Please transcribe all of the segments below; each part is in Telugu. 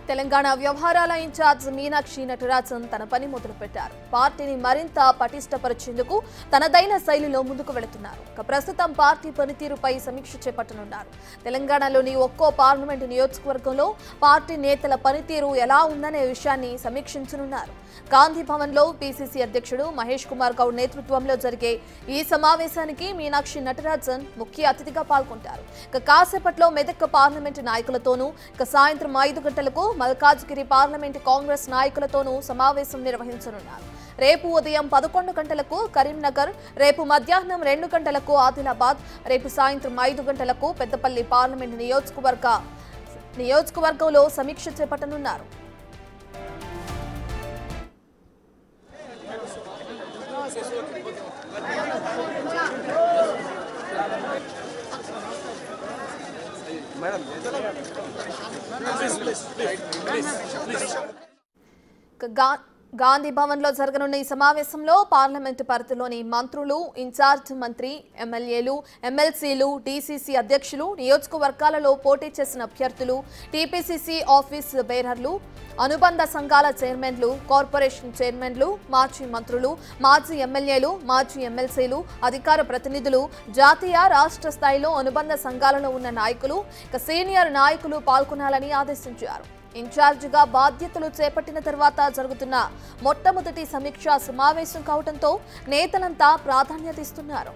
తెలంగాణ వ్యవహారాల ఇన్ఛార్జ్ మీనాక్షి నటరాజన్ తన పని మొదలుపెట్టారు. పార్టీని మరింత పటిష్టపరిచేందుకు తనదైన శైలిలో ముందుకు వెళుతున్నారు. ప్రస్తుతం పార్టీ పనితీరుపై సమీక్ష చేపట్టనున్నారు. తెలంగాణలోని ఒక్కో పార్లమెంటు నియోజకవర్గంలో పార్టీ నేతల పనితీరు ఎలా ఉందనే విషయాన్ని సమీక్షించనున్నారు. గాంధీ భవన్లో పీసీసీ అధ్యక్షుడు మహేష్ కుమార్ గౌడ్ నేతృత్వంలో జరిగే ఈ సమావేశానికి మీనాక్షి నటరాజన్ ముఖ్య అతిథిగా పాల్గొంటారు. కాసేపట్లో మెదక్ పార్లమెంటు నాయకులతోనూ సాయంత్రం 5 గంటలకు మల్కాజ్గిరి పార్లమెంటు కాంగ్రెస్ నాయకులతోనూ సమావేశం నిర్వహించనున్నారు. రేపు ఉదయం 11 గంటలకు కరీంనగర్, రేపు మధ్యాహ్నం 2 గంటలకు ఆదిలాబాద్, రేపు సాయంత్రం 5 గంటలకు పెద్దపల్లి పార్లమెంటు నియోజకవర్గంలో సమీక్ష చేపట్టనున్నారు. గాంధీ భవన్లో జరగనున్న ఈ సమావేశంలో పార్లమెంటు పరిధిలోని మంత్రులు, ఇన్ఛార్జ్ మంత్రి, ఎమ్మెల్యేలు, ఎమ్మెల్సీలు, డీసీసీ అధ్యక్షులు, నియోజకవర్గాలలో పోటీ చేసిన అభ్యర్థులు, టీపీసీసీ ఆఫీస్ బేరర్లు, అనుబంధ సంఘాల చైర్మన్లు, కార్పొరేషన్ చైర్మన్లు, మాజీ మంత్రులు, మాజీ ఎమ్మెల్యేలు, మాజీ ఎమ్మెల్సీలు, అధికార ప్రతినిధులు, జాతీయ, రాష్ట్ర స్థాయిలో అనుబంధ సంఘాలలో ఉన్న నాయకులు, సీనియర్ నాయకులు పాల్గొనాలని ఆదేశించారు. ఇన్ఛార్జిగా బాధ్యతలు చేపట్టిన తర్వాత జరుగుతున్న మొట్టమొదటి సమీక్షా సమావేశం కావడంతో నేతలంతా ప్రాధాన్యత ఇస్తున్నారు.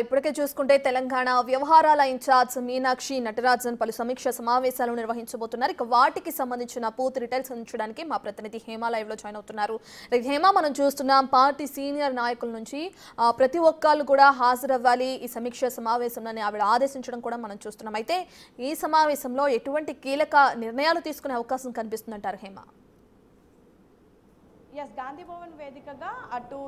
ఇప్పటికే చూసుకుంటే తెలంగాణ వ్యవహారాల ఇన్ఛార్జ్ మీనాక్షి నటరాజన్ పలు సమీక్ష సమావేశాలు నిర్వహించబోతున్నారు. వాటికి సంబంధించిన పూర్తి డీటెయిల్స్ అందించడానికి మా ప్రతినిధి హేమ లైవ్ లో జాయిన్ అవుతున్నారు. హేమ, మనం చూస్తున్నాం పార్టీ సీనియర్ నాయకుల నుంచి ప్రతి ఒక్కళ్ళు కూడా హాజరవ్వాలి ఈ సమీక్ష సమావేశంలోని ఆవిడ ఆదేశించడం కూడా మనం చూస్తున్నాం. అయితే ఈ సమావేశంలో ఎటువంటి కీలక నిర్ణయాలు తీసుకునే అవకాశం కనిపిస్తుందంటారు హేమ? గాంధీ భవన్ వేదికగా అటు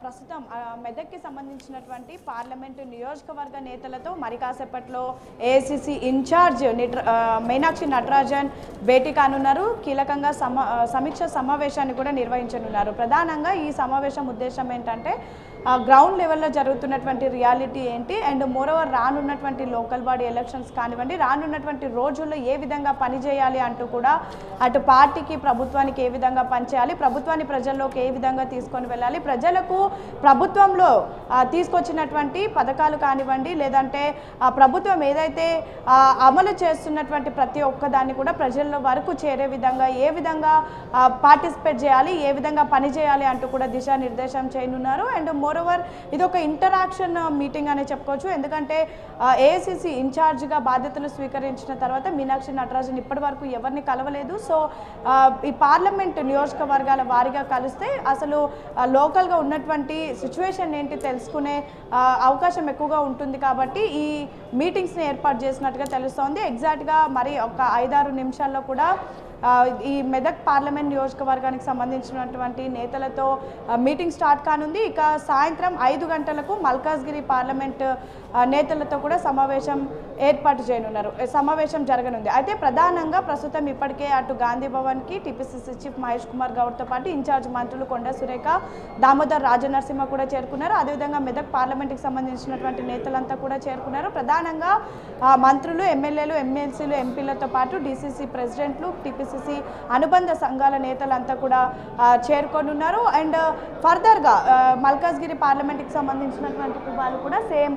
ప్రస్తుతం మెదక్కి సంబంధించినటువంటి పార్లమెంటు నియోజకవర్గ నేతలతో మరి కాసేపట్లో ఏఐసిసి ఇన్ఛార్జ్ మీనాక్షి నటరాజన్ భేటీ కానున్నారు. కీలకంగా సమీక్ష సమావేశాన్ని కూడా నిర్వహించనున్నారు. ప్రధానంగా ఈ సమావేశం ఉద్దేశం ఏంటంటే గ్రౌండ్ లెవెల్లో జరుగుతున్నటువంటి రియాలిటీ ఏంటి, అండ్ మోరోవర్ రానున్నటువంటి లోకల్ బాడీ ఎలక్షన్స్ కానివ్వండి, రానున్నటువంటి రోజుల్లో ఏ విధంగా పనిచేయాలి అంటూ కూడా అటు పార్టీకి, ప్రభుత్వానికి ఏ విధంగా పనిచేయాలి, ప్రభుత్వాన్ని ప్రజల్లోకి ఏ విధంగా తీసుకొని వెళ్ళాలి, ప్రజలకు ప్రభుత్వంలో తీసుకొచ్చినటువంటి పథకాలు కానివ్వండి, లేదంటే ప్రభుత్వం ఏదైతే అమలు చేస్తున్నటువంటి ప్రతి ఒక్కదాన్ని కూడా ప్రజల వరకు చేరే విధంగా ఏ విధంగా పార్టిసిపేట్ చేయాలి, ఏ విధంగా పని చేయాలి అంటూ కూడా దిశానిర్దేశం చేయనున్నారు. అండ్ మోరోవర్ ఇది ఒక ఇంటరాక్షన్ మీటింగ్ అనే చెప్పుకోవచ్చు. ఎందుకంటే ఏఐసిసి ఇన్ఛార్జ్గా బాధ్యతలు స్వీకరించిన తర్వాత మీనాక్షి నటరాజన్ ఇప్పటి వరకు ఎవరిని కలవలేదు. సో ఈ పార్లమెంట్ నియోజకవర్గాల వారీగా కలిస్తే అసలు లోకల్గా ఉన్నటువంటి సిచ్యువేషన్ ఏంటి తెలుసుకునే అవకాశం ఎక్కువగా ఉంటుంది. కాబట్టి ఈ మీటింగ్స్ని ఏర్పాటు చేసినట్టుగా తెలుస్తోంది. ఎగ్జాక్ట్గా మరి ఒక 5-6 నిమిషాల్లో కూడా ఈ మెదక్ పార్లమెంట్ నియోజకవర్గానికి సంబంధించినటువంటి నేతలతో మీటింగ్ స్టార్ట్ కానుంది. ఇక సాయంత్రం 5 గంటలకు మల్కాజ్గిరి పార్లమెంట్ నేతలతో కూడా సమావేశం జరగనుంది. అయితే ప్రధానంగా ప్రస్తుతం ఇప్పటికే అటు గాంధీ భవన్కి టీపీసీసీ చీఫ్ మహేష్ కుమార్ గౌడ్తో పాటు ఇన్ఛార్జ్ మంత్రులు కొండ సురేఖ, దామోదర్ రాజనరసింహ కూడా చేరుకున్నారు. అదేవిధంగా మెదక్ పార్లమెంట్కి సంబంధించినటువంటి నేతలంతా కూడా చేరుకున్నారు. ప్రధానంగా మంత్రులు, ఎమ్మెల్యేలు, ఎమ్మెల్సీలు, ఎంపీలతో పాటు డీసీసీ ప్రెసిడెంట్లు, టీపీసీసీ అనుబంధ సంఘాల నేతలంతా కూడా చేరుకొనున్నారు. అండ్ ఫర్దర్గా మల్కాజ్గిరి పార్లమెంట్కి సంబంధించినటువంటి వాళ్ళు కూడా సేమ్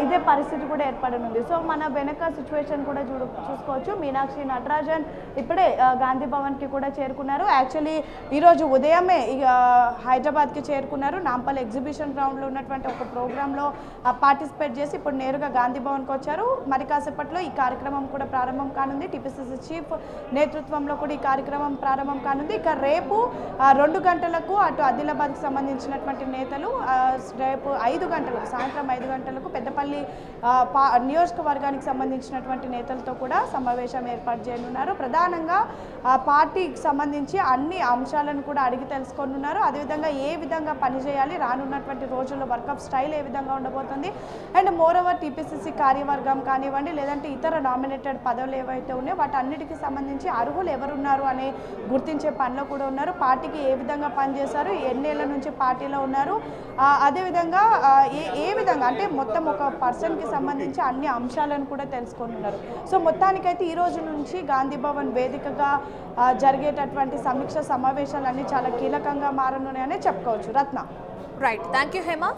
ఇదే పరిస్థితి కూడా ఏర్పడనుంది. సో మన వెనక సిచ్యువేషన్ కూడా చూసుకోవచ్చు. మీనాక్షి నటరాజన్ ఇప్పుడే గాంధీ భవన్కి కూడా చేరుకున్నారు. యాక్చువల్లీ ఈరోజు ఉదయమే హైదరాబాద్కి చేరుకున్నారు. నాంపల్ ఎగ్జిబిషన్ గ్రౌండ్లో ఉన్నటువంటి ఒక ప్రోగ్రాంలో పార్టిసిపేట్ చేసి ఇప్పుడు నేరుగా గాంధీ భవన్కి వచ్చారు. మరి కాసేపట్లో ఈ కార్యక్రమం కూడా ప్రారంభం కానుంది. టీపీసీసీ చీఫ్ నేతృత్వంలో కూడా ఈ కార్యక్రమం ప్రారంభం కానుంది. ఇక రేపు 2 గంటలకు అటు ఆదిలాబాద్కి సంబంధించినటువంటి నేతలు, రేపు 5 గంటలకు, సాయంత్రం 5 గంటలకు పెద్ద పెద్దపల్లి నియోజకవర్గానికి సంబంధించినటువంటి నేతలతో కూడా సమావేశం ఏర్పాటు చేయనున్నారు. ప్రధానంగా పార్టీకి సంబంధించి అన్ని అంశాలను కూడా అడిగి తెలుసుకొనున్నారు. అదేవిధంగా ఏ విధంగా పనిచేయాలి, రానున్నటువంటి రోజుల్లో వర్కప్ స్టైల్ ఏ విధంగా ఉండబోతుంది, అండ్ మోరోవర్ టీపీసీసీ కార్యవర్గం కానివ్వండి లేదంటే ఇతర నామినేటెడ్ పదవులు ఏవైతే ఉన్నాయో వాటన్నిటికీ సంబంధించి అర్హులు ఎవరున్నారు అనే గుర్తించే పనిలో కూడా ఉన్నారు. పార్టీకి ఏ విధంగా పనిచేశారు, ఎన్నేళ్ల నుంచి పార్టీలో ఉన్నారు, అదేవిధంగా ఏ విధంగా అంటే మొత్తం ఒక పర్సన్కి సంబంధించి అన్ని అంశాలను కూడా తెలుసుకుంటున్నారు. సో మొత్తానికైతే ఈ రోజు నుంచి గాంధీ భవన్ వేదికగా జరిగేటటువంటి సమీక్ష సమావేశాలన్నీ చాలా కీలకంగా మారనున్నాయని చెప్పుకోవచ్చు. Ratna. Right, thank you Hema.